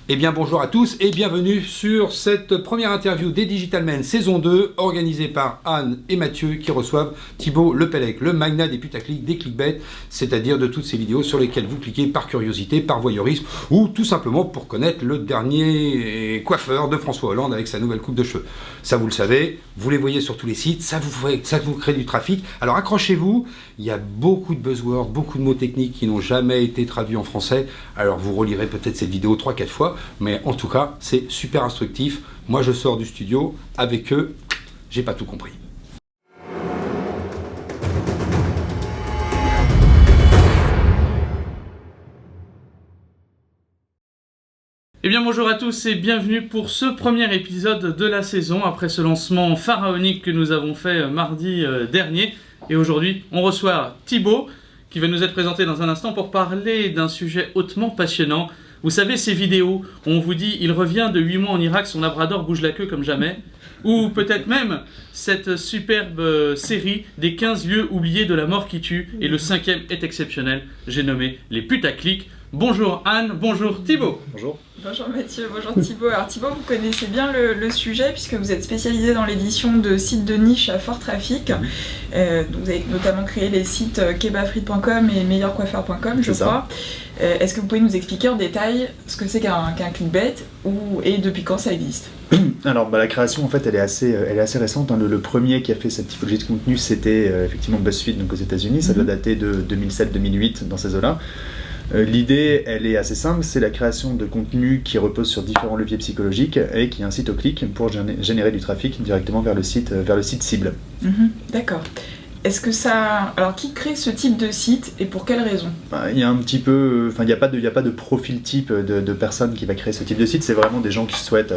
Eh bien bonjour à tous et bienvenue sur cette première interview des Digital Men saison 2 organisée par Anne et Mathieu qui reçoivent Thibaut Lepellec, le magnat des putaclics, des clickbait, c'est-à-dire de toutes ces vidéos sur lesquelles vous cliquez par curiosité, par voyeurisme ou tout simplement pour connaître le dernier coiffeur de François Hollande avec sa nouvelle coupe de cheveux. Ça vous le savez, vous les voyez sur tous les sites, ça vous crée du trafic. Alors accrochez-vous, il y a beaucoup de buzzwords, beaucoup de mots techniques qui n'ont jamais été traduits en français. Alors vous relirez peut-être cette vidéo 3-4 fois. Mais en tout cas, c'est super instructif. Moi, je sors du studio. Avec eux, j'ai pas tout compris. Eh bien bonjour à tous et bienvenue pour ce premier épisode de la saison après ce lancement pharaonique que nous avons fait mardi dernier. Et aujourd'hui, on reçoit Thibaut qui va nous être présenté dans un instant pour parler d'un sujet hautement passionnant. Vous savez, ces vidéos où on vous dit « Il revient de 8 mois en Irak, son labrador bouge la queue comme jamais » ou peut-être même cette superbe série des 15 lieux oubliés de la mort qui tue et le 5e est exceptionnel, j'ai nommé les putaclics. Bonjour Anne, bonjour Thibaut. Bonjour. Bonjour Mathieu, bonjour Thibaut. Alors Thibaut, vous connaissez bien le sujet puisque vous êtes spécialisé dans l'édition de sites de niche à fort trafic. Vous avez notamment créé les sites kebabfrites.com et meilleurcoiffeur.com, je crois. Est-ce que vous pouvez nous expliquer en détail ce que c'est qu'un clickbait et depuis quand ça existe? Alors la création en fait elle est assez récente. Hein. Le premier qui a fait cette typologie de contenu c'était effectivement BuzzFeed donc aux États-Unis. Ça doit dater de 2007-2008 dans ces eaux-là. L'idée, elle est assez simple, c'est la création de contenu qui repose sur différents leviers psychologiques et qui incite au clic pour générer du trafic directement vers le site cible. D'accord. Est-ce que ça... Alors, qui crée ce type de site et pour quelles raisons? Il y a un petit peu... Enfin, il n'y a pas de profil type de personne qui va créer ce type de site. C'est vraiment des gens qui souhaitent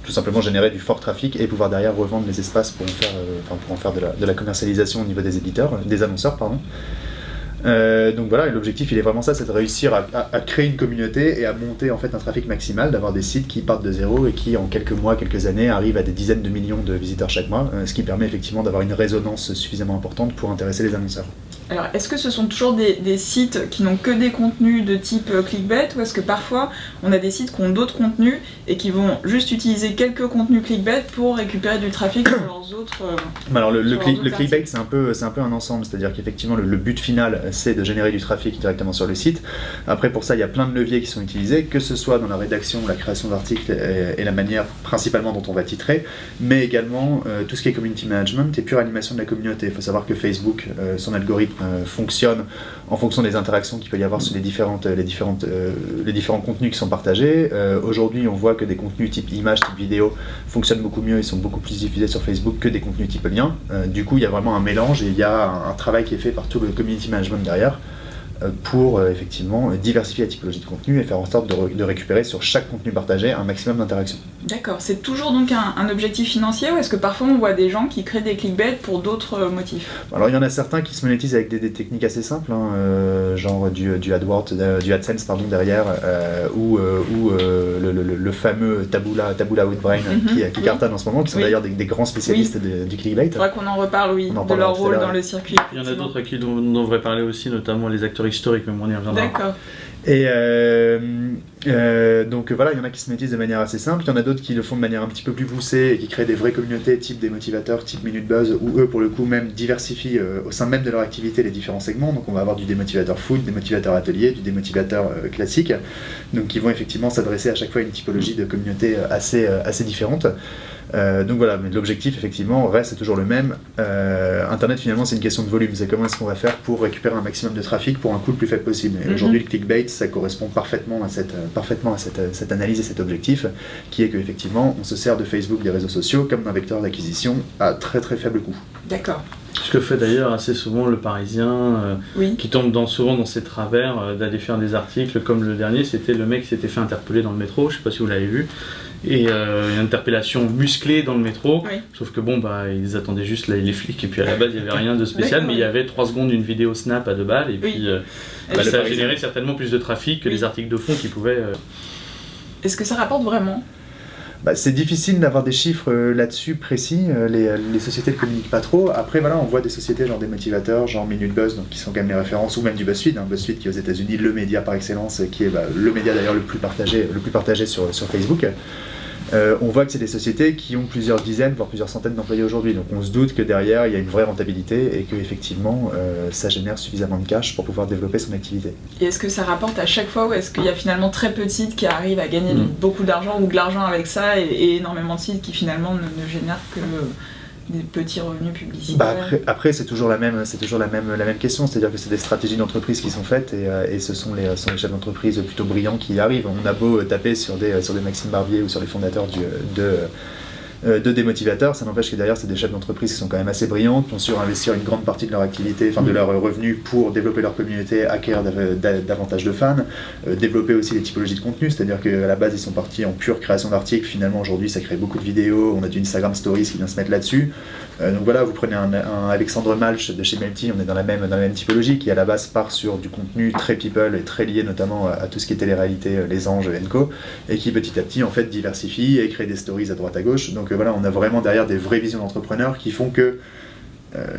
tout simplement générer du fort trafic et pouvoir derrière revendre les espaces pour en faire de la commercialisation au niveau des éditeurs, des annonceurs, pardon. Donc voilà, l'objectif il est vraiment ça, c'est de réussir à créer une communauté et à monter en fait un trafic maximal, d'avoir des sites qui partent de zéro et qui en quelques mois, quelques années arrivent à des dizaines de millions de visiteurs chaque mois, ce qui permet effectivement d'avoir une résonance suffisamment importante pour intéresser les annonceurs. Alors, est-ce que ce sont toujours des sites qui n'ont que des contenus de type clickbait ou est-ce que parfois on a des sites qui ont d'autres contenus et qui vont juste utiliser quelques contenus clickbait pour récupérer du trafic sur leurs autres Alors le clickbait c'est un peu un ensemble, c'est-à-dire qu'effectivement le but final c'est de générer du trafic directement sur le site. Après pour ça il y a plein de leviers qui sont utilisés, que ce soit dans la rédaction, la création d'articles et la manière principalement dont on va titrer, mais également tout ce qui est community management et pure animation de la communauté. Il faut savoir que Facebook, son algorithme fonctionne en fonction des interactions qu'il peut y avoir sur les différents contenus qui sont partagés. Aujourd'hui, on voit que des contenus type image, type vidéo fonctionnent beaucoup mieux et sont beaucoup plus diffusés sur Facebook que des contenus type lien. Du coup, il y a vraiment un mélange et il y a un travail qui est fait par tout le community management derrière pour effectivement diversifier la typologie de contenu et faire en sorte de récupérer sur chaque contenu partagé un maximum d'interactions. D'accord, c'est toujours donc un objectif financier ou est-ce que parfois on voit des gens qui créent des clickbait pour d'autres motifs? Alors il y en a certains qui se monétisent avec des techniques assez simples, genre du AdWords, du AdSense derrière, ou le fameux Taboola Outbrain qui cartonne en ce moment, qui sont d'ailleurs des grands spécialistes du clickbait. Il faudra qu'on en reparle, de leur rôle dans le circuit. Il y en a d'autres à qui on devrait parler aussi, notamment les acteurs historiques, mais on y reviendra. D'accord. Et donc voilà, il y en a qui se monétisent de manière assez simple, il y en a d'autres qui le font de manière un petit peu plus poussée et qui créent des vraies communautés type des motivateurs, type Minute Buzz, où eux pour le coup même diversifient au sein même de leur activité les différents segments. Donc on va avoir du démotivateur food, des motivateurs atelier, du démotivateur classique, donc qui vont effectivement s'adresser à chaque fois à une typologie de communauté assez différente. Donc voilà, mais l'objectif effectivement reste toujours le même. Internet finalement c'est une question de volume, c'est comment est-ce qu'on va faire pour récupérer un maximum de trafic pour un coût le plus faible possible. Et aujourd'hui le clickbait ça correspond parfaitement à cette analyse et cet objectif qui est qu'effectivement on se sert de Facebook, des réseaux sociaux comme d'un vecteur d'acquisition à très très faible coût. D'accord. Ce que fait d'ailleurs assez souvent le Parisien, qui tombe souvent dans ses travers d'aller faire des articles comme le dernier, c'était le mec qui s'était fait interpeller dans le métro, je sais pas si vous l'avez vu, et une interpellation musclée dans le métro, sauf que ils attendaient juste les flics et puis à la base il n'y avait rien de spécial, mais il y avait 3 secondes d'une vidéo snap à 2 balles et puis ça a généré certainement plus de trafic que les articles de fond qui pouvaient... Est-ce que ça rapporte vraiment ? C'est difficile d'avoir des chiffres là-dessus précis, les sociétés ne communiquent pas trop. Après voilà, on voit des sociétés genre des motivateurs, genre Minute Buzz, donc qui sont quand même les références, ou même du BuzzFeed, BuzzFeed qui est aux États-Unis, le média par excellence, qui est le média d'ailleurs le plus partagé sur Facebook. On voit que c'est des sociétés qui ont plusieurs dizaines, voire plusieurs centaines d'employés aujourd'hui. Donc on se doute que derrière, il y a une vraie rentabilité et qu'effectivement, ça génère suffisamment de cash pour pouvoir développer son activité. Et est-ce que ça rapporte à chaque fois ou est-ce qu'il y a finalement très peu de sites qui arrivent à gagner beaucoup d'argent ou de l'argent avec ça et énormément de sites qui finalement ne génèrent que des petits revenus publicitaires? Après c'est toujours la même question, c'est-à-dire que c'est des stratégies d'entreprise qui sont faites et ce sont les chefs d'entreprise plutôt brillants qui y arrivent. On a beau taper sur des Maxime Barbier ou sur les fondateurs de démotivateurs, ça n'empêche que derrière c'est des chefs d'entreprise qui sont quand même assez brillants, qui ont su investir une grande partie de leur activité, de leurs revenus pour développer leur communauté, acquérir davantage de fans, développer aussi les typologies de contenu, c'est-à-dire qu'à la base ils sont partis en pure création d'articles, finalement aujourd'hui ça crée beaucoup de vidéos, on a du Instagram Stories qui vient se mettre là-dessus. Donc voilà, vous prenez un Alexandre Malch de chez Melty, on est dans la même typologie qui à la base part sur du contenu très people et très lié notamment à tout ce qui est télé-réalité, Les Anges, Co, et qui petit à petit en fait diversifie et crée des stories à droite à gauche. Donc voilà, on a vraiment derrière des vraies visions d'entrepreneurs qui font que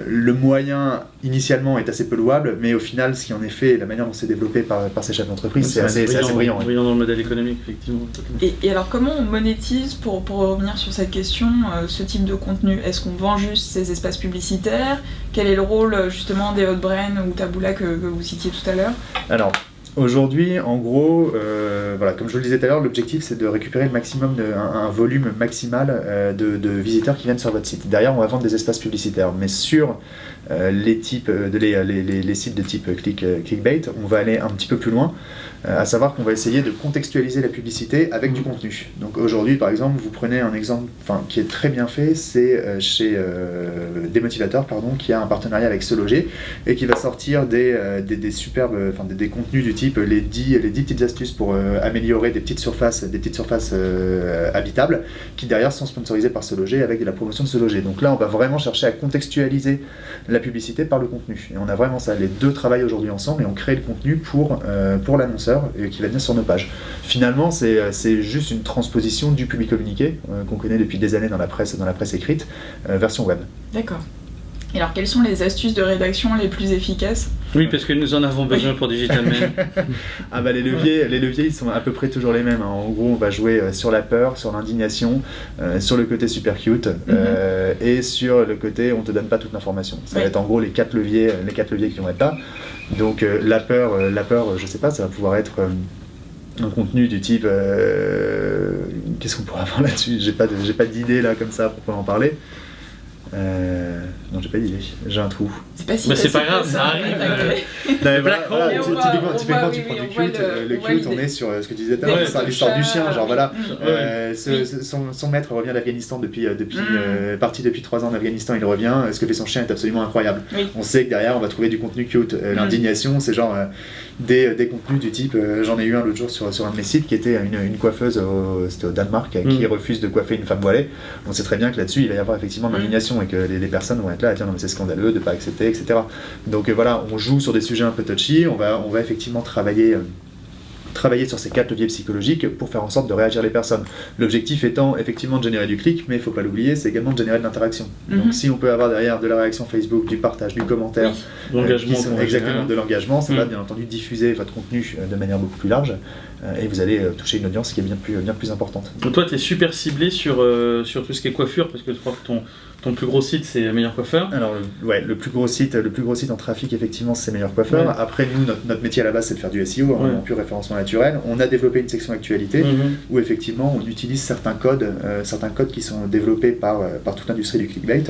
le moyen initialement est assez peu louable, mais au final, ce qui en est fait, la manière dont c'est développé par ces chefs d'entreprise, c'est assez brillant. Brillant dans le modèle économique, effectivement. Et alors, comment on monétise, pour revenir sur cette question, ce type de contenu? Est-ce qu'on vend juste ces espaces publicitaires? Quel est le rôle justement des Hotbrain ou Taboola que vous citiez tout à l'heure? Alors, aujourd'hui, en gros, comme je vous le disais tout à l'heure, l'objectif c'est de récupérer le maximum, un volume maximal de visiteurs qui viennent sur votre site. Derrière, on va vendre des espaces publicitaires, mais sur les sites de type clickbait, on va aller un petit peu plus loin, à savoir qu'on va essayer de contextualiser la publicité avec du contenu. Donc aujourd'hui, par exemple, vous prenez un exemple qui est très bien fait, c'est chez Démotivateur, qui a un partenariat avec Se Loger et qui va sortir des superbes, des contenus du type les 10 petites astuces pour améliorer des petites surfaces habitables, qui derrière sont sponsorisées par Se Loger avec de la promotion de Se Loger. Donc là, on va vraiment chercher à contextualiser la publicité par le contenu. Et on a vraiment ça, les deux travaillent aujourd'hui ensemble et on crée le contenu pour l'annonceur qui va venir sur nos pages. Finalement, c'est juste une transposition du public communiqué qu'on connaît depuis des années dans la presse écrite, version web. D'accord. Et alors, quelles sont les astuces de rédaction les plus efficaces? Oui, parce que nous en avons besoin pour Digital Man. Les leviers, ils sont à peu près toujours les mêmes. En gros, on va jouer sur la peur, sur l'indignation, sur le côté super cute, et sur le côté on te donne pas toute l'information. Ça va être en gros les quatre leviers qui vont être là. Donc la peur, je sais pas, ça va pouvoir être un contenu du type qu'est-ce qu'on pourrait avoir là-dessus? J'ai pas d'idée là comme ça pour en parler. Non, j'ai pas d'idée, j'ai un trou. C'est pas grave, ça arrive. Typiquement, tu prends du cute, le cute, on est sur ce que tu disais tout à l'heure, c'est l'histoire du chien, genre voilà. Son maître revient d'Afghanistan parti depuis 3 ans d'Afghanistan, il revient, ce que fait son chien est absolument incroyable. On sait que derrière, on va trouver du contenu cute. L'indignation, c'est genre des contenus du type, j'en ai eu un l'autre jour sur un de mes sites qui était une coiffeuse, c'était au Danemark, qui refuse de coiffer une femme voilée. On sait très bien que là-dessus, il va y avoir effectivement de l'indignation et que les personnes vont être là à dire non mais c'est scandaleux de pas accepter, etc. Donc voilà, on joue sur des sujets un peu touchy, on va effectivement travailler sur ces 4 leviers psychologiques pour faire en sorte de réagir les personnes. L'objectif étant effectivement de générer du clic, mais il ne faut pas l'oublier, c'est également de générer de l'interaction. Donc si on peut avoir derrière de la réaction Facebook, du partage, du commentaire, de l'engagement, ça va bien entendu diffuser votre contenu de manière beaucoup plus large et vous allez toucher une audience qui est bien plus importante. Donc toi, tu es super ciblé sur tout ce qui est coiffure, parce que je crois que ton plus gros site, c'est Meilleur Coiffeur. Alors, le plus gros site en trafic, effectivement, c'est Meilleur Coiffeur. Ouais. Après, nous, notre métier à la base, c'est de faire du SEO, en pur référencement naturel. On a développé une section actualité où, effectivement, on utilise certains codes qui sont développés par toute l'industrie du clickbait,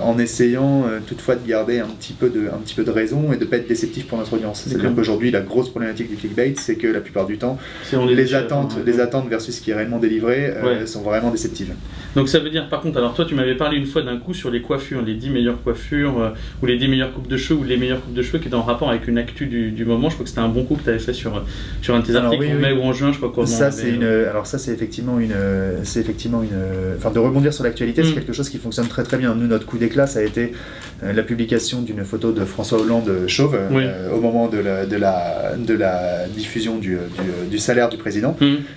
en essayant toutefois de garder un petit peu de raison et de ne pas être déceptif pour notre audience. C'est-à-dire qu'aujourd'hui, la grosse problématique du clickbait, c'est que la plupart du temps, les attentes versus ce qui est réellement délivré sont vraiment déceptives. Donc ça veut dire, par contre, alors toi, tu m'avais parlé une fois d'un coup sur les coiffures, les 10 meilleures coiffures, ou les 10 meilleures coupes de cheveux, ou les meilleures coupes de cheveux qui étaient en rapport avec une actu du moment. Je crois que c'était un bon coup que tu avais fait sur un de tes articles en mai ou en juin, je crois comment. Ça, c'est effectivement une. Enfin, de rebondir sur l'actualité, c'est quelque chose qui fonctionne très très bien. Nous, notre coup d'éclat, ça a été la publication d'une photo de François Hollande chauve au moment de la diffusion du salaire du président.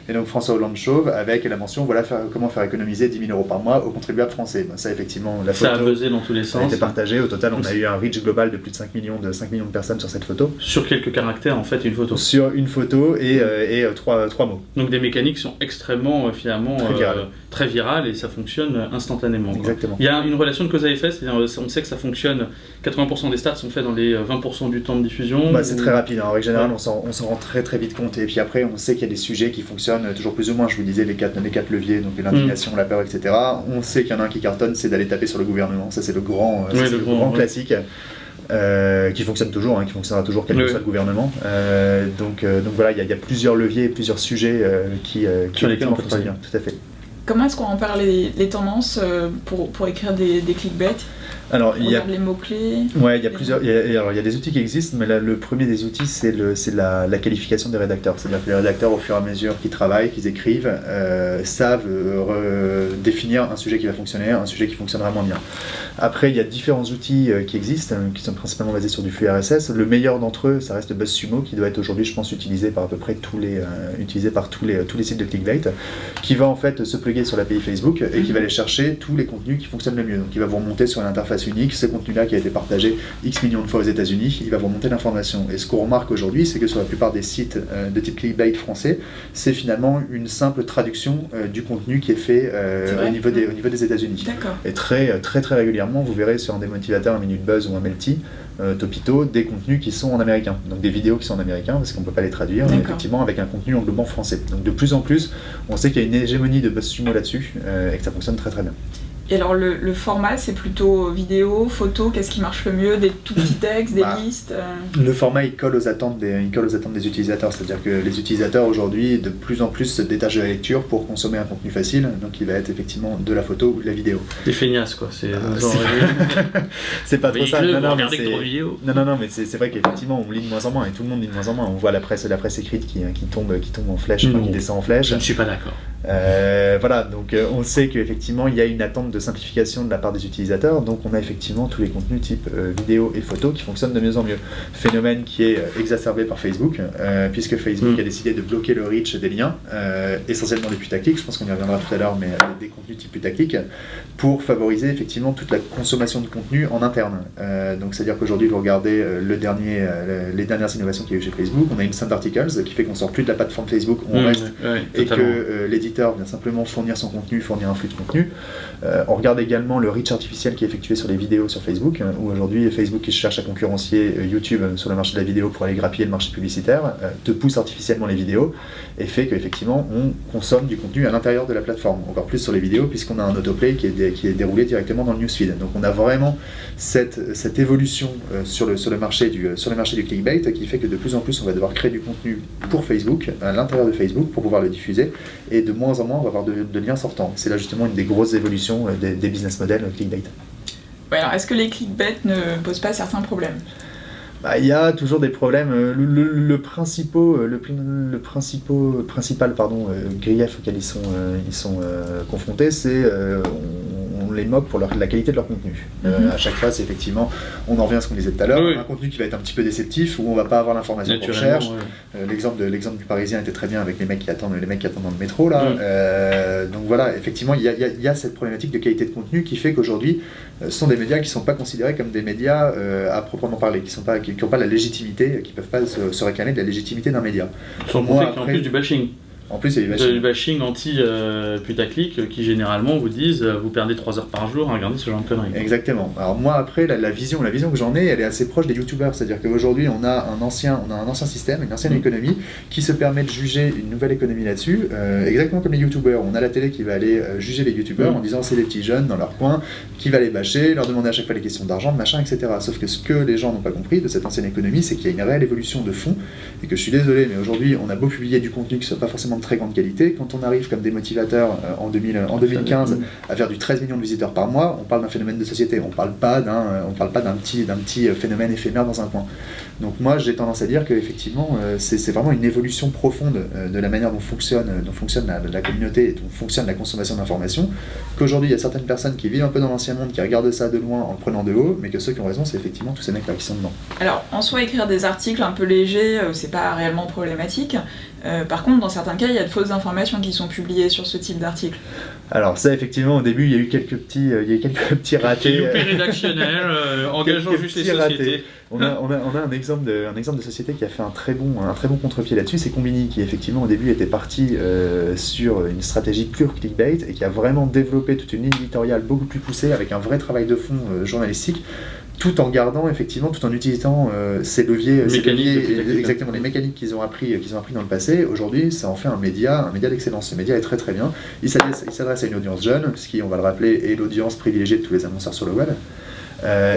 Et donc François Hollande chauve avec la mention voilà comment faire économiser 10 000 € par mois aux contribuables français. Ça, effectivement, la photo ça a buzzé dans tous les sens. A été partagée. Au total, on a eu un reach global de plus de 5 millions de personnes sur cette photo. Sur quelques caractères, en fait, une photo. Sur une photo et trois mots. Donc des mécaniques sont extrêmement, finalement, très virales et ça fonctionne instantanément. Exactement. Il y a une relation de cause à effet, c'est-à-dire on sait que ça fonctionne, 80% des stats sont faits dans les 20% du temps de diffusion. C'est très rapide, en règle générale, on s'en rend très très vite compte. Et puis après, on sait qu'il y a des sujets qui fonctionnent toujours plus ou moins. Je vous disais les quatre leviers, donc l'indignation, la peur, etc. On sait qu'il y en a un qui cartonne, c'est d'aller taper sur le gouvernement. Ça, c'est le grand classique. Qui fonctionne toujours, qui fonctionnera toujours quel que soit le gouvernement. Donc voilà, il y a plusieurs leviers, plusieurs sujets sur lesquels on peut travailler. Tout à fait. Comment est-ce qu'on repère les tendances pour écrire des clickbait? Alors, il y a les mots-clés. Ouais, il y a plusieurs. Il y a des outils qui existent, mais là, le premier des outils, c'est la qualification des rédacteurs. C'est-à-dire que les rédacteurs, au fur et à mesure qu'ils travaillent, qu'ils écrivent, savent définir un sujet qui va fonctionner, un sujet qui fonctionnera moins bien. Après, il y a différents outils qui existent, qui sont principalement basés sur du flux RSS. Le meilleur d'entre eux, ça reste BuzzSumo, qui doit être aujourd'hui, je pense, utilisé par à peu près tous les sites de clickbait, qui va en fait se plugger sur l'API Facebook et qui va aller chercher tous les contenus qui fonctionnent le mieux. Donc, il va vous remonter sur une interface unique, ce contenu-là qui a été partagé X millions de fois aux États-Unis, il va vous remonter l'information. Et ce qu'on remarque aujourd'hui, c'est que sur la plupart des sites de type clickbait français, c'est finalement une simple traduction du contenu qui est fait au niveau des États-Unis. D'accord. Et très très très régulièrement, vous verrez sur un des motivateurs, un Minute Buzz ou un Melty, Topito, des contenus qui sont en américain. Donc des vidéos qui sont en américain parce qu'on ne peut pas les traduire, mais effectivement avec un contenu englobant français. Donc de plus en plus, on sait qu'il y a une hégémonie de BuzzSumo là-dessus et que ça fonctionne très très bien. Et alors le format, c'est plutôt vidéo, photo, qu'est-ce qui marche le mieux? Des tout petits textes, des listes Le format, il colle aux attentes des utilisateurs. C'est-à-dire que les utilisateurs aujourd'hui, de plus en plus, se détachent de la lecture pour consommer un contenu facile. Donc il va être effectivement de la photo ou de la vidéo. Des feignasses, quoi. C'est pas trop ça. Non, mais c'est vrai qu'effectivement, on lit de moins en moins et tout le monde lit de moins en moins. On voit la presse écrite qui tombe en flèche, qui descend en flèche. Je ne suis pas d'accord. Voilà, donc on sait qu'effectivement il y a une attente de simplification de la part des utilisateurs, donc on a effectivement tous les contenus type vidéo et photo qui fonctionnent de mieux en mieux. Phénomène qui est exacerbé par Facebook, puisque Facebook a décidé de bloquer le reach des liens, essentiellement des putaclics, je pense qu'on y reviendra tout à l'heure, mais des contenus type putaclic, pour favoriser effectivement toute la consommation de contenu en interne. Donc c'est-à-dire qu'aujourd'hui vous regardez les dernières innovations qu'il y a eu chez Facebook, on a une Send Articles qui fait qu'on sort plus de la plateforme Facebook où on reste, et que l'éditeur vient simplement fournir son contenu, fournir un flux de contenu. On regarde également le reach artificiel qui est effectué sur les vidéos sur Facebook, où aujourd'hui Facebook qui cherche à concurrencier YouTube sur le marché de la vidéo pour aller grappiller le marché publicitaire, te pousse artificiellement les vidéos et fait qu'effectivement on consomme du contenu à l'intérieur de la plateforme, encore plus sur les vidéos puisqu'on a un autoplay qui est déroulé directement dans le newsfeed. Donc on a vraiment cette évolution sur le marché du clickbait qui fait que de plus en plus on va devoir créer du contenu pour Facebook, à l'intérieur de Facebook pour pouvoir le diffuser, et de moins en moins on va avoir de liens sortants. C'est là justement une des grosses évolutions des business models clickbait. Ouais, alors est-ce que les clickbait ne posent pas certains problèmes? Il y a toujours des problèmes. Le principal grief auquel ils sont confrontés, c'est on les moque pour la qualité de leur contenu. À chaque fois, c'est effectivement, on en revient à ce qu'on disait tout à l'heure, un contenu qui va être un petit peu déceptif, où on va pas avoir l'information qu'on cherche. L'exemple du Parisien était très bien avec les mecs qui attendent dans le métro là. Donc voilà, effectivement, il y a cette problématique de qualité de contenu qui fait qu'aujourd'hui, ce sont des médias qui ne sont pas considérés comme des médias à proprement parler, qui n'ont pas la légitimité, qui ne peuvent pas se réclamer de la légitimité d'un média. En plus du bashing. En plus, il y a du bashing anti-putaclic qui généralement vous disent vous perdez 3 heures par jour à regarder ce genre de conneries. Exactement. Alors moi après la vision que j'en ai, elle est assez proche des youtubeurs, c'est-à-dire qu'aujourd'hui on a un ancien système, une ancienne économie qui se permet de juger une nouvelle économie là-dessus, exactement comme les youtubeurs. On a la télé qui va aller juger les youtubeurs en disant c'est des petits jeunes dans leur coin, qui va les bâcher, leur demander à chaque fois les questions d'argent, de machin, etc. Sauf que ce que les gens n'ont pas compris de cette ancienne économie, c'est qu'il y a une réelle évolution de fond, et que je suis désolé, mais aujourd'hui on a beau publier du contenu qui ne soit pas forcément forcément de très grande qualité. Quand on arrive comme des motivateurs en 2015 à faire du 13 millions de visiteurs par mois, on parle d'un phénomène de société, on parle pas d'un petit phénomène éphémère dans un coin. Donc moi j'ai tendance à dire qu'effectivement c'est vraiment une évolution profonde de la manière dont fonctionne la communauté et dont fonctionne la consommation d'informations, qu'aujourd'hui il y a certaines personnes qui vivent un peu dans l'ancien monde, qui regardent ça de loin en le prenant de haut, mais que ceux qui ont raison c'est effectivement tous ces mecs-là qui sont dedans. Alors en soi écrire des articles un peu légers, c'est pas réellement problématique. Par contre, dans certains cas, il y a de fausses informations qui sont publiées sur ce type d'article. Alors ça, effectivement, au début, il y a eu quelques petits ratés. Loupé rédactionnel, engageant juste les sociétés. On a un exemple de société qui a fait un très bon contre-pied là-dessus, c'est Combini, qui effectivement au début était parti sur une stratégie pure clickbait et qui a vraiment développé toute une ligne éditoriale beaucoup plus poussée avec un vrai travail de fond journalistique, tout en gardant effectivement, tout en utilisant ces leviers, exactement les mécaniques qu'ils ont appris dans le passé. Aujourd'hui, ça en fait un média d'excellence. Ce média est très très bien. Il s'adresse à une audience jeune, ce qui, on va le rappeler, est l'audience privilégiée de tous les annonceurs sur le web.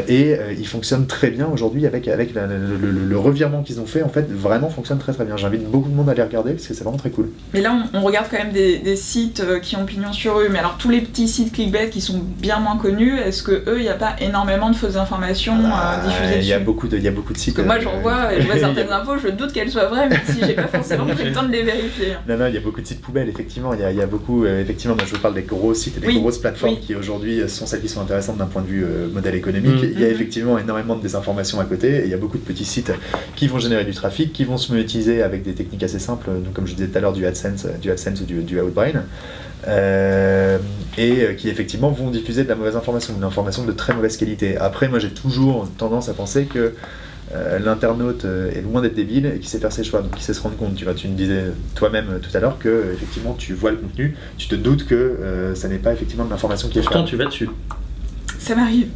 Il fonctionne très bien aujourd'hui avec le revirement qu'ils ont fait, en fait, vraiment fonctionne très très bien. J'invite beaucoup de monde à les regarder parce que c'est vraiment très cool. Mais là, on regarde quand même des sites qui ont pignon sur rue. Mais alors, tous les petits sites clickbait qui sont bien moins connus, est-ce que eux, il n'y a pas énormément de fausses informations diffusées dessus ? Il y a beaucoup de sites. Parce que moi, j'en vois, je vois certaines infos, je doute qu'elles soient vraies, même si j'ai pas forcément pris le temps de les vérifier. Non, il y a beaucoup de sites poubelles, effectivement. Il y a beaucoup, effectivement, moi je vous parle des gros sites et des grosses plateformes qui aujourd'hui sont celles qui sont intéressantes d'un point de vue modèle économique. Il y a effectivement énormément de désinformation à côté, et il y a beaucoup de petits sites qui vont générer du trafic, qui vont se monétiser avec des techniques assez simples, donc, comme je disais tout à l'heure, du AdSense ou du Outbrain, et qui effectivement vont diffuser de la mauvaise information, de l'information de très mauvaise qualité. Après, moi j'ai toujours tendance à penser que l'internaute est loin d'être débile et qui sait faire ses choix, donc qui sait se rendre compte. Tu me disais toi-même tout à l'heure que effectivement tu vois le contenu, tu te doutes que ça n'est pas effectivement de l'information qui est pourtant tu vas dessus. Ça m'arrive.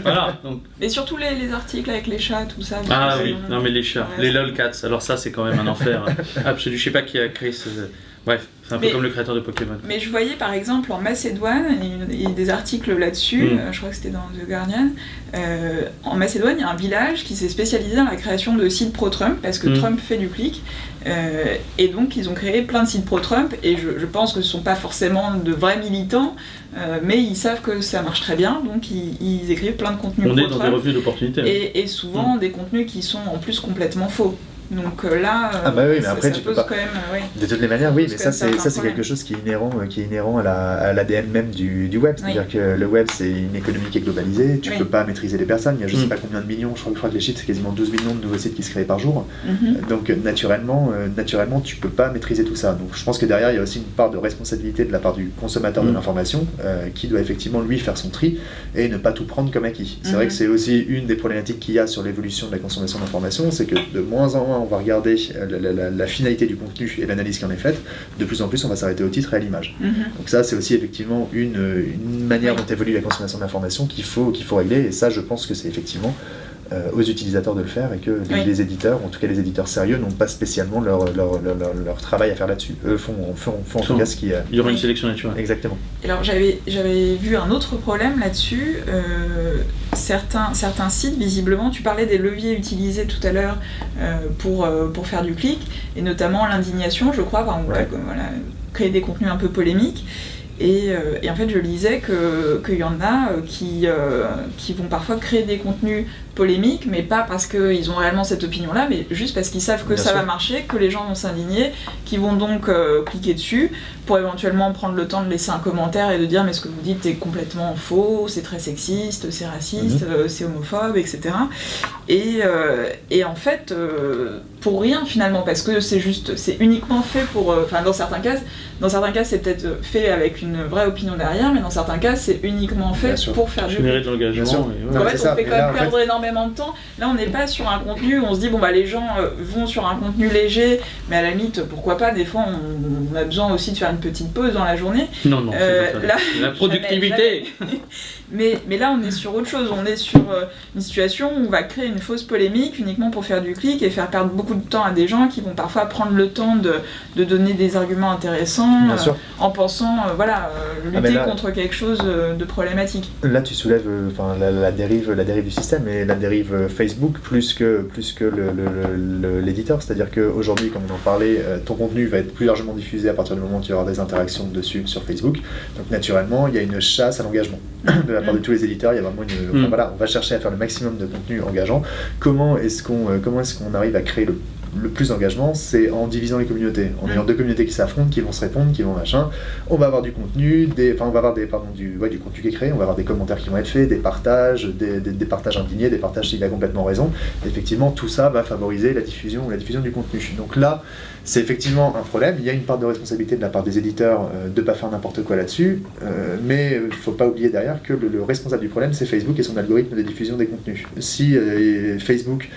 Voilà, donc. Mais surtout les articles avec les chats, tout ça. Ah oui, non mais les chats, les lolcats, alors ça c'est quand même un enfer absolu. Je sais pas qui a créé ce... Bref, c'est un peu comme le créateur de Pokémon. Mais je voyais par exemple en Macédoine, il y a des articles là-dessus, je crois que c'était dans The Guardian. En Macédoine, il y a un village qui s'est spécialisé dans la création de sites pro-Trump, parce que Trump fait du clic. Et donc ils ont créé plein de sites pro-Trump, et je pense que ce ne sont pas forcément de vrais militants, mais ils savent que ça marche très bien, donc ils écrivent plein de contenus pro-Trump. On est dans des revues d'opportunités. Et souvent des contenus qui sont en plus complètement faux. Donc là, mais après, ça pose quand même... De toutes les manières, oui, mais ça c'est quelque chose qui est inhérent à l'ADN même du web. C'est-à-dire que le web, c'est une économie qui est globalisée, tu peux pas maîtriser les personnes. Il y a je sais pas combien de millions, je crois que les chiffres, c'est quasiment 12 millions de nouveaux sites qui se créent par jour. Donc naturellement, tu peux pas maîtriser tout ça. Donc je pense que derrière, il y a aussi une part de responsabilité de la part du consommateur de l'information qui doit effectivement, lui, faire son tri et ne pas tout prendre comme acquis. C'est vrai que c'est aussi une des problématiques qu'il y a sur l'évolution de la consommation d'information, c'est que de moins en moins, on va regarder la finalité du contenu et l'analyse qui en est faite, de plus en plus on va s'arrêter au titre et à l'image. Donc ça c'est aussi effectivement une manière dont évolue la consommation d'informations qu'il faut régler, et ça je pense que c'est effectivement aux utilisateurs de le faire, et que les éditeurs, en tout cas les éditeurs sérieux, n'ont pas spécialement leur travail à faire là-dessus. Eux font en tout cas ce qui... Il y aura une sélection naturelle. Exactement. Alors j'avais vu un autre problème là-dessus. Certains sites, visiblement, tu parlais des leviers utilisés tout à l'heure pour faire du clic, et notamment l'indignation, je crois, créer des contenus un peu polémiques. Et en fait, je lisais qu'il y en a qui vont parfois créer des contenus polémiques, mais pas parce qu'ils ont réellement cette opinion-là, mais juste parce qu'ils savent que ça va marcher, que les gens vont s'indigner, qui vont donc cliquer dessus pour éventuellement prendre le temps de laisser un commentaire et de dire mais ce que vous dites est complètement faux, c'est très sexiste, c'est raciste, c'est homophobe, etc. Et en fait, pour rien finalement, parce que c'est uniquement fait pour... dans certains cas, c'est peut-être fait avec une vraie opinion derrière, mais dans certains cas, c'est uniquement fait pour faire du... Générer de l'engagement. En fait, on fait quand même perdre énormément de temps. Là, on n'est pas sur un contenu où on se dit, les gens vont sur un contenu léger, mais à la limite, pourquoi pas, des fois, on a besoin aussi de faire une petite pause dans la journée. Non, c'est pas la productivité. Mais là, on est sur autre chose. On est sur une situation où on va créer une fausse polémique uniquement pour faire du clic et faire perdre beaucoup beaucoup de temps à des gens qui vont parfois prendre le temps de donner des arguments intéressants en pensant lutter contre quelque chose de problématique. Là tu soulèves la dérive du système et la dérive Facebook plus que l'éditeur, c'est-à-dire qu'aujourd'hui, comme on en parlait, ton contenu va être plus largement diffusé à partir du moment où tu auras des interactions dessus sur Facebook, donc naturellement il y a une chasse à l'engagement de la part de tous les éditeurs. Il y a vraiment on va chercher à faire le maximum de contenu engageant. Comment est-ce qu'on arrive à créer le plus d'engagement? C'est en divisant les communautés, en ayant deux communautés qui s'affrontent, qui vont se répondre, qui vont machin. On va avoir du contenu, on va avoir du contenu qui est créé, on va avoir des commentaires qui vont être faits, des partages, des partages indignés, des partages s'il a complètement raison. Et effectivement, tout ça va favoriser la diffusion du contenu. Donc là, c'est effectivement un problème. Il y a une part de responsabilité de la part des éditeurs de ne pas faire n'importe quoi là-dessus, mais il ne faut pas oublier derrière que le responsable du problème, c'est Facebook et son algorithme de diffusion des contenus. Si Facebook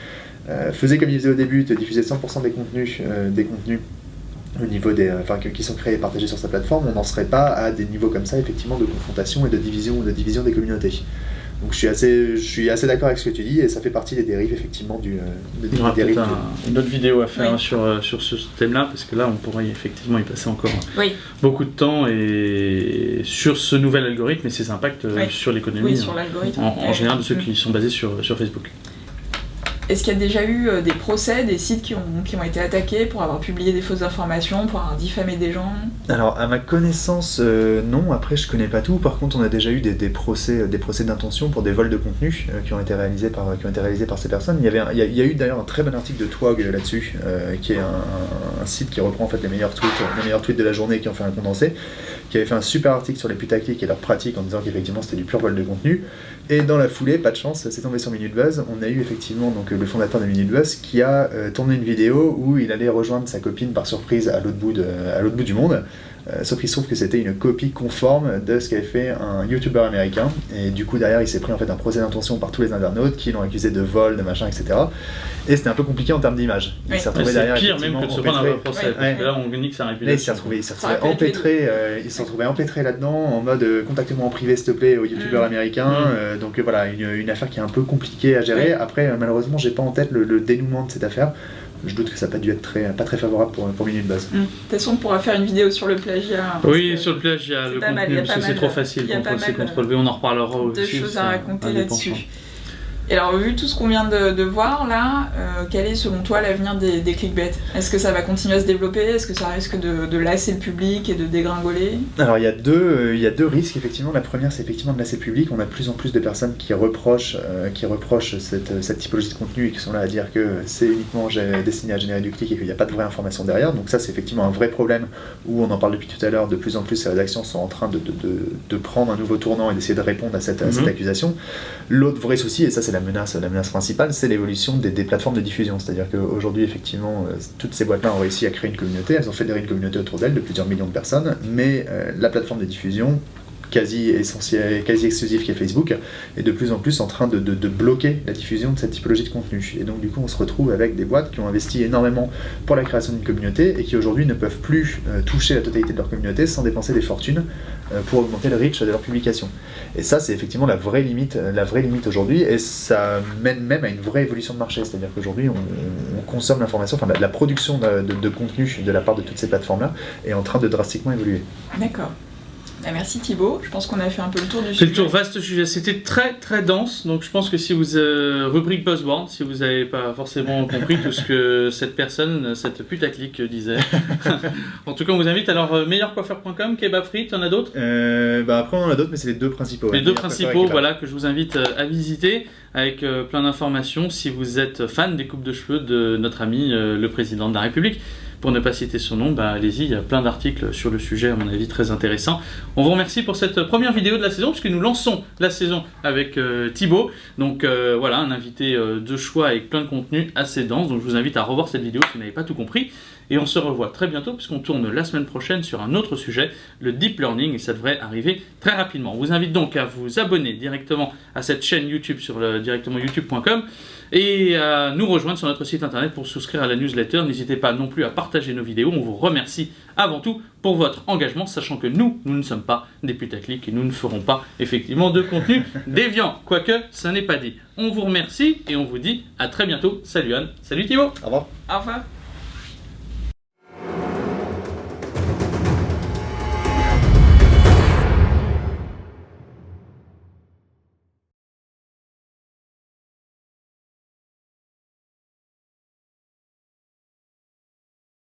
faisait comme il faisait au début, de diffuser 100% des contenus au niveau qui sont créés et partagés sur sa plateforme, on n'en serait pas à des niveaux comme ça, effectivement, de confrontation et de division des communautés. Donc je suis assez d'accord avec ce que tu dis, et ça fait partie des dérives, effectivement, Il y aura peut-être une autre vidéo à faire sur ce thème-là, parce que là, on pourrait effectivement y passer encore beaucoup de temps, et sur ce nouvel algorithme et ses impacts sur l'économie, sur l'algorithme, en général, de ceux qui sont basés sur Facebook. Est-ce qu'il y a déjà eu des procès, des sites qui ont été attaqués pour avoir publié des fausses informations, pour avoir diffamé des gens? Alors, à ma connaissance, non. Après, je connais pas tout. Par contre, on a déjà eu des procès d'intention pour des vols de contenu qui ont été réalisés par ces personnes. Il y a eu d'ailleurs un très bon article de Twog là-dessus, qui est un site qui reprend en fait les meilleurs tweets de la journée qui ont fait un condensé, qui avait fait un super article sur les putaclics et leurs pratiques en disant qu'effectivement c'était du pur vol de contenu. Et dans la foulée, pas de chance, c'est tombé sur Minute Buzz. On a eu effectivement donc le fondateur de Minute Buzz qui a tourné une vidéo où il allait rejoindre sa copine par surprise à l'autre bout du monde. Sauf qu'il se trouve que c'était une copie conforme de ce qu'avait fait un YouTuber américain. Et du coup, derrière, il s'est pris en fait un procès d'intention par tous les internautes qui l'ont accusé de vol, de machin, etc. Et c'était un peu compliqué en termes d'image. Il s'est retrouvé derrière, pire même que de se prendre un vrai procès. Parce que là, on nique sa réputation. Il s'est retrouvé empêtré là-dedans, en mode contactez-moi en privé, s'il te plaît, au YouTuber américain. Donc voilà, une affaire qui est un peu compliquée à gérer. Après, malheureusement, j'ai pas en tête le dénouement de cette affaire. Je doute que ça n'a pas dû être pas très favorable pour Minute Buzz. De toute façon, on pourra faire une vidéo sur le plagiat. Oui, sur le plagiat, le contenu, parce que c'est trop facile contre contrôle-V, on en reparlera aussi. Deux choses à raconter là-dessus. Et alors, vu tout ce qu'on vient de voir là, quel est selon toi l'avenir des clickbait? Est-ce que ça va continuer à se développer? Est-ce que ça risque de lasser le public et de dégringoler? Alors il y a deux risques effectivement. La première, c'est effectivement de lasser le public. On a de plus en plus de personnes qui reprochent cette typologie de contenu et qui sont là à dire que c'est uniquement destiné à générer du clic et qu'il n'y a pas de vraie information derrière. Donc ça, c'est effectivement un vrai problème où on en parle depuis tout à l'heure. De plus en plus, ces rédactions sont en train de prendre un nouveau tournant et d'essayer de répondre à cette accusation. L'autre vrai souci, et ça c'est la menace principale, c'est l'évolution des plateformes de diffusion. C'est-à-dire qu'aujourd'hui, effectivement, toutes ces boîtes-là ont réussi à créer une communauté, elles ont fédéré une communauté autour d'elles de plusieurs millions de personnes, mais la plateforme de diffusion quasi exclusif qui est Facebook, est de plus en plus en train de bloquer la diffusion de cette typologie de contenu. Et donc du coup on se retrouve avec des boîtes qui ont investi énormément pour la création d'une communauté et qui aujourd'hui ne peuvent plus toucher la totalité de leur communauté sans dépenser des fortunes pour augmenter le reach de leur publication. Et ça c'est effectivement la vraie limite aujourd'hui, et ça mène même à une vraie évolution de marché, c'est-à-dire qu'aujourd'hui on consomme l'information, enfin la production de contenu de la part de toutes ces plateformes-là est en train de drastiquement évoluer. D'accord. Merci Thibaut, je pense qu'on a fait un peu le tour du sujet. C'est le tour, vaste sujet, c'était très très dense, donc je pense que si vous rubrique Buzzword, si vous n'avez pas forcément compris tout ce que cette putaclic disait. En tout cas on vous invite, alors meilleurcoiffeur.com, Kebab Free, t'en as d'autres? Après on en a d'autres, mais c'est les deux principaux. Les deux principaux, voilà, que je vous invite à visiter, avec plein d'informations si vous êtes fan des coupes de cheveux de notre ami le président de la République. Pour ne pas citer son nom, allez-y, il y a plein d'articles sur le sujet, à mon avis, très intéressants. On vous remercie pour cette première vidéo de la saison, puisque nous lançons la saison avec Thibaut. Donc voilà, un invité de choix avec plein de contenu assez dense. Donc je vous invite à revoir cette vidéo si vous n'avez pas tout compris. Et on se revoit très bientôt puisqu'on tourne la semaine prochaine sur un autre sujet, le deep learning, et ça devrait arriver très rapidement. On vous invite donc à vous abonner directement à cette chaîne YouTube sur directement youtube.com et à nous rejoindre sur notre site internet pour souscrire à la newsletter. N'hésitez pas non plus à partager nos vidéos. On vous remercie avant tout pour votre engagement, sachant que nous ne sommes pas des putaclics et nous ne ferons pas effectivement de contenu déviant, quoique ça n'est pas dit. On vous remercie et on vous dit à très bientôt. Salut Anne, salut Thibaut. Au revoir. Au revoir.